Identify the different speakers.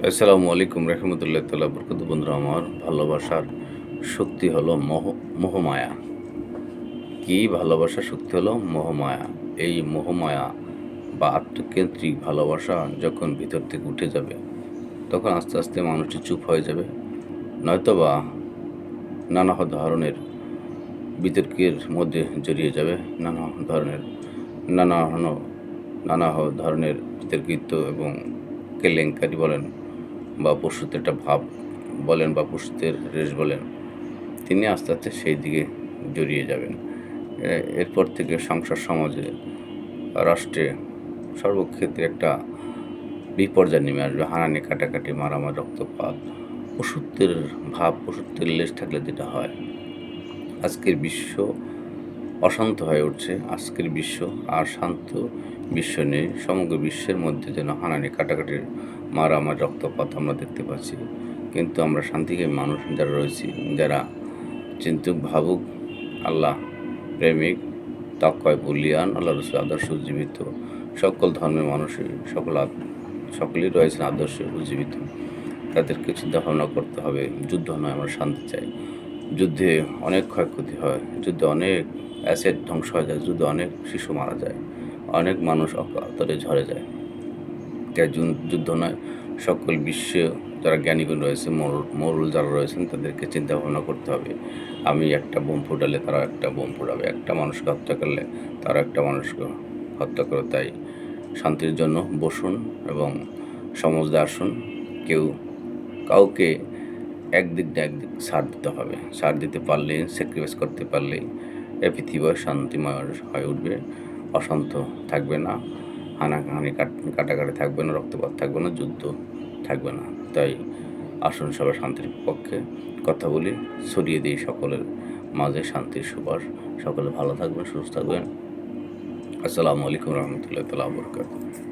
Speaker 1: আসসালামু আলাইকুম রহমতুল্লাহ তাল্লাহ বরকত। বন্ধুরা, আমার ভালোবাসার শক্তি হলো মোহমায়া। কি ভালোবাসার শক্তি হলো মোহমায়া। এই মোহমায়া বা আত্মকেন্দ্রিক ভালোবাসা যখন ভিতর থেকে উঠে যাবে, তখন আস্তে আস্তে মানুষটি চুপ হয়ে যাবে, নয়তোবা নানা ধরনের বিতর্কের মধ্যে জড়িয়ে যাবে। নানা নানা ধরনের বিতর্কিত এবং কেলেঙ্কারি বলেন বা পশুত্বের একটা ভাব বলেন বা পশুত্বের রেশ বলেন, তিনি আস্তে আস্তে সেই দিকে জড়িয়ে যাবেন। এরপর থেকে সংসার, সমাজে, রাষ্ট্রে, সর্বক্ষেত্রে একটা বিপর্যয় নেমে আসবে। হানাহানি, কাটাকাটি, মারামারি, রক্তপাত, পশুত্বের ভাব, পশুত্বের লেশ থাকলে যেটা হয়। আজকের বিশ্ব অশান্ত হয়ে উঠছে। আজকের বিশ্ব আর শান্ত বিশ্ব নেই। সমগ্র বিশ্বের মধ্যে যেন হানাহানি, কাটাকাটির, মারামারি, রক্তপাত আমরা দেখতে পাচ্ছি। কিন্তু আমরা শান্তিকামী মানুষ যারা রয়েছি, যারা চিন্তুক, ভাবুক, আল্লাহ প্রেমিক, তাকওয়ায় বলিয়ান, আল্লাহ রসুল আদর্শ উজ্জীবিত, সকল ধর্মের মানুষই সকলেই রয়েছেন আদর্শ উজ্জীবিত। তাদেরকে চিন্তা ভাবনা করতে হবে। যুদ্ধ নয়, আমরা শান্তি চাই। যুদ্ধে অনেক ক্ষয়ক্ষতি হয়, যুদ্ধে অনেক অ্যাসেট ধ্বংস হয়ে যায়, যুদ্ধে অনেক শিশু মারা যায়, অনেক মানুষ অকাতরে ঝরে যায়। তাই যুদ্ধ নয়, সকল বিশ্বে যারা জ্ঞানীগুণ রয়েছে, মোরল যারা রয়েছেন, তাদেরকে চিন্তা ভাবনা করতে হবে। আমি একটা বোম ফুটালে তারা একটা বোম ফুটাবে, একটা মানুষকে হত্যা করলে তারা একটা মানুষকে হত্যা করে। তাই শান্তির জন্য বসুন এবং সমঝদার আসুন। কাউকে একদিক না একদিক ছাড় দিতে হবে। ছাড় দিতে পারলে, স্যাক্রিফাইস করতে পারলেই এ পৃথিবী শান্তিময় হয়ে উঠবে। অশান্ত থাকবে না, হানাহানি কাটাকাটি থাকবে না, রক্তপাত থাকবে না, যুদ্ধ থাকবে না। তাই আসুন সবাই শান্তির পক্ষে কথা বলি, ছড়িয়ে দিই সকলের মাঝে শান্তির সুবাস। সকলে ভালো থাকবেন, সুস্থ থাকবেন। আসসালামু আলাইকুম রহমতুল্লাহ তাআলা বরকাতুহু।